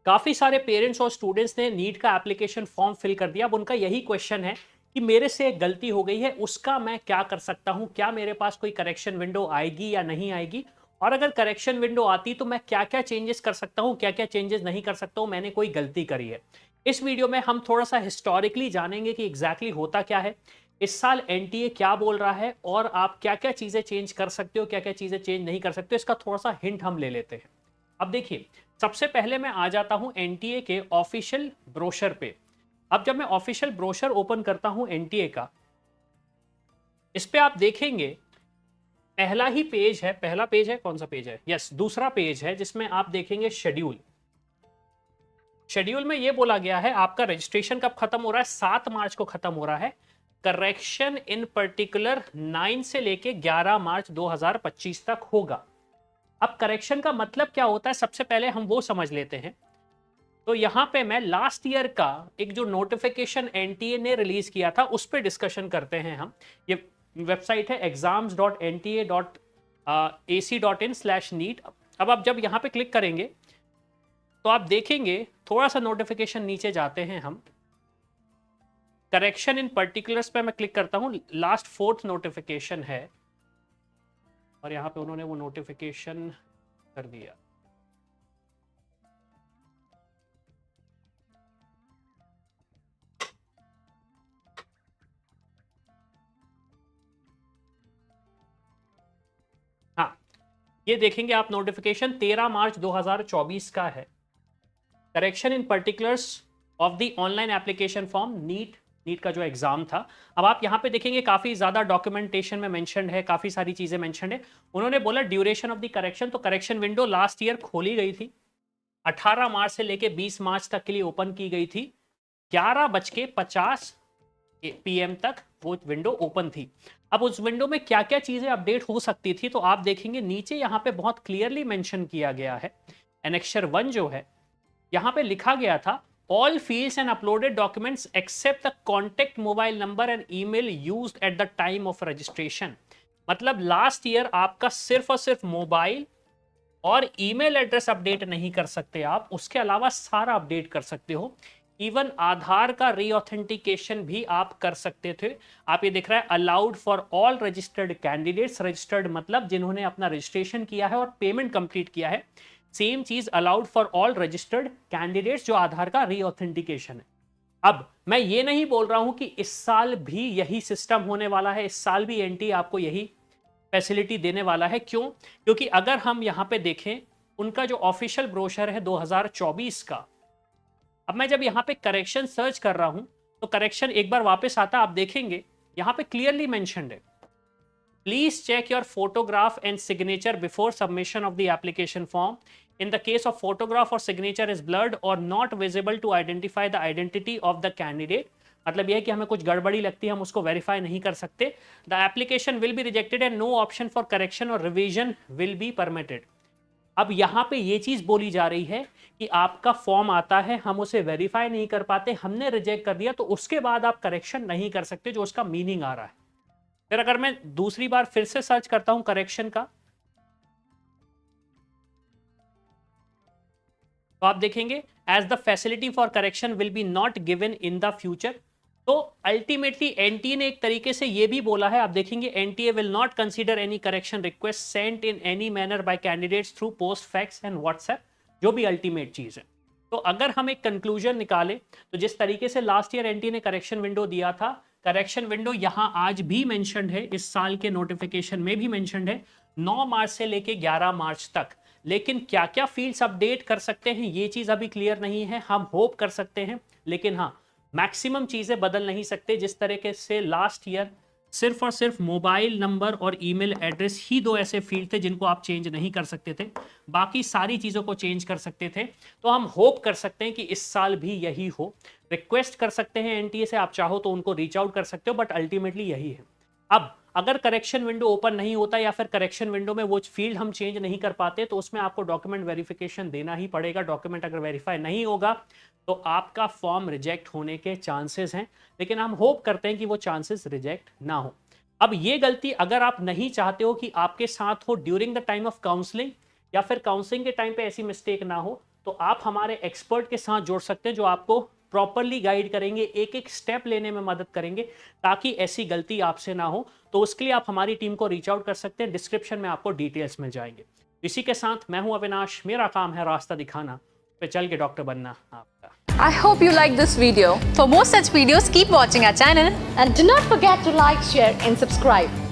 काफी सारे पेरेंट्स और स्टूडेंट्स ने नीट का एप्लीकेशन फॉर्म फिल कर दिया। अब उनका यही क्वेश्चन है कि मेरे से एक गलती हो गई है, उसका मैं क्या कर सकता हूं, क्या मेरे पास कोई करेक्शन विंडो आएगी या नहीं आएगी, और अगर करेक्शन विंडो आती तो मैं क्या क्या चेंजेस कर सकता हूं, क्या क्या चेंजेस नहीं कर सकता हूं, मैंने कोई गलती करी है। इस वीडियो में हम थोड़ा सा हिस्टोरिकली जानेंगे कि एग्जैक्टली होता क्या है, इस साल एनटीए क्या बोल रहा है, और आप क्या क्या चीजें चेंज कर सकते हो, क्या क्या चीजें चेंज नहीं कर सकते हो, इसका थोड़ा सा हिंट हम ले लेते हैं। अब देखिए, सबसे पहले मैं आ जाता हूं एनटीए के ऑफिशियल ब्रोशर पे। अब जब मैं ऑफिशियल ब्रोशर ओपन करता हूं एनटीए का, इस पे आप देखेंगे पहला ही पेज है, पहला पेज है, कौन सा पेज है, यस दूसरा पेज है, जिसमें आप देखेंगे शेड्यूल। शेड्यूल में यह बोला गया है आपका रजिस्ट्रेशन कब खत्म हो रहा है, 7 मार्च को खत्म हो रहा है। करेक्शन इन पर्टिकुलर 9 से लेके 11 मार्च 2025 तक होगा। अब करेक्शन का मतलब क्या होता है, सबसे पहले हम वो समझ लेते हैं। तो यहां पे मैं लास्ट ईयर का एक जो नोटिफिकेशन एनटीए ने रिलीज किया था उस पर डिस्कशन करते हैं हम। ये वेबसाइट है exams.nta.ac.in/neet। अब आप जब यहां पे क्लिक करेंगे तो आप देखेंगे, थोड़ा सा नोटिफिकेशन नीचे जाते हैं हम, करेक्शन इन पर्टिकुलर्स पे मैं क्लिक करता हूं, लास्ट 4th नोटिफिकेशन है, और यहां पे उन्होंने वो नोटिफिकेशन कर दिया। हाँ, ये देखेंगे आप, नोटिफिकेशन 13 मार्च 2024 का है। Correction in particulars of the online application form NEET का जो एग्जाम था। अब आप यहां पे देखेंगे काफी ज्यादा डॉक्यूमेंटेशन में मेंशन है, काफी सारी चीजें मेंशन है। उन्होंने बोला ड्यूरेशन ऑफ द करेक्शन, तो करेक्शन विंडो लास्ट ईयर खोली गई थी, 18 मार्च से लेके 20 मार्च तक के लिए ओपन की गई थी। 11:50 पीएम तक वो विंडो ओपन थी। अब उस विंडो में क्या क्या चीजें अपडेट हो सकती थी, तो आप देखेंगे नीचे यहां पे बहुत क्लियरली मेंशन किया गया है। एनेक्चर 1 जो है, यहां पे लिखा गया था, all fields and uploaded documents except the contact mobile number and email used at the time of registration. मतलब लास्ट ईयर आपका सिर्फ और सिर्फ मोबाइल और ईमेल एड्रेस अपडेट नहीं कर सकते आप, उसके अलावा सारा अपडेट कर सकते हो। इवन आधार का रीऑथेंटिकेशन भी आप कर सकते थे। आप ये दिख रहा है, allowed for all registered candidates, registered मतलब जिन्होंने अपना रजिस्ट्रेशन किया है और पेमेंट कंप्लीट किया है। सेम चीज allowed for all registered candidates जो आधार का रीऑथेंटिकेशन है। अब मैं ये नहीं बोल रहा हूं कि इस साल भी यही सिस्टम होने वाला है, इस साल भी एनटी आपको यही फैसिलिटी देने वाला है। क्यों? क्योंकि अगर हम यहां पे देखें, उनका जो ऑफिशियल ब्रोशर है 2024 का, अब मैं जब यहां पे करेक्शन सर्च कर रहा हूं तो करेक्शन एक बार वापस आता, आप देखेंगे यहां पे क्लियरली मेंशन्ड है, please check your photograph and signature before submission of the application form. In the case of photograph और सिग्नेचर इज ब्लर्ड और not visible to identify the identity of the candidate, मतलब यह है कि हमें कुछ गड़बड़ी लगती है, हम उसको वेरीफाई नहीं कर सकते, the application will be rejected and no option for correction और रिवीजन विल बी परमिटेड। अब यहां पे ये चीज बोली जा रही है कि आपका फॉर्म आता है, हम उसे वेरीफाई नहीं कर पाते, हमने रिजेक्ट कर दिया, तो उसके बाद आप करेक्शन नहीं कर सकते, जो उसका मीनिंग आ रहा है। फिर अगर मैं दूसरी बार फिर से सर्च करता हूं करेक्शन का, तो आप देखेंगे, as the facility for correction will be not given in the future. तो अल्टीमेटली एनटीए ने एक तरीके से ये भी बोला है, आप देखेंगे, NTA will not consider any correction request sent in any manner by candidates through post, fax and WhatsApp, जो भी अल्टीमेट चीज है। तो अगर हम एक कंक्लूजन निकालें, तो जिस तरीके से लास्ट ईयर एनटीए ने करेक्शन विंडो दिया था, करेक्शन विंडो यहां आज भी मेंशन्ड है, इस साल के नोटिफिकेशन में भी मेंशन्ड है, 9 मार्च से लेके 11 मार्च तक। लेकिन क्या क्या फील्ड्स अपडेट कर सकते हैं ये चीज अभी क्लियर नहीं है, हम होप कर सकते हैं, लेकिन हाँ, मैक्सिमम चीजें बदल नहीं सकते। जिस तरीके से लास्ट ईयर सिर्फ और सिर्फ मोबाइल नंबर और ईमेल एड्रेस ही दो ऐसे फील्ड थे जिनको आप चेंज नहीं कर सकते थे, बाकी सारी चीजों को चेंज कर सकते थे। तो हम होप कर सकते हैं कि इस साल भी यही हो। रिक्वेस्ट कर सकते हैं एनटीए से, आप चाहो तो उनको रीच आउट कर सकते हो, बट अल्टीमेटली यही है। अब अगर करेक्शन विंडो ओपन नहीं होता या फिर करेक्शन विंडो में वो फील्ड हम चेंज नहीं कर पाते, तो उसमें आपको डॉक्यूमेंट वेरिफिकेशन देना ही पड़ेगा। डॉक्यूमेंट अगर वेरीफाई नहीं होगा तो आपका फॉर्म रिजेक्ट होने के चांसेस हैं, लेकिन हम होप करते हैं कि वो चांसेस रिजेक्ट ना हो। अब ये गलती अगर आप नहीं चाहते हो कि आपके साथ हो during the time of counselling, या फिर काउंसलिंग के टाइम पे ऐसी मिस्टेक ना हो, तो आप हमारे एक्सपर्ट के साथ जुड़ सकते हैं जो आपको प्रॉपरली गाइड करेंगे, एक एक स्टेप लेने में मदद करेंगे ताकि ऐसी गलती आपसे ना हो। तो उसके लिए आप हमारी टीम को रीच आउट कर सकते हैं, डिस्क्रिप्शन में आपको डिटेल्स मिल जाएंगे। इसी के साथ मैं हूं अविनाश, मेरा काम है रास्ता दिखाना, पे चल के डॉक्टर बनना आपका। I hope you like this video. For more such videos, keep watching our channel. And do not forget to like, share and subscribe.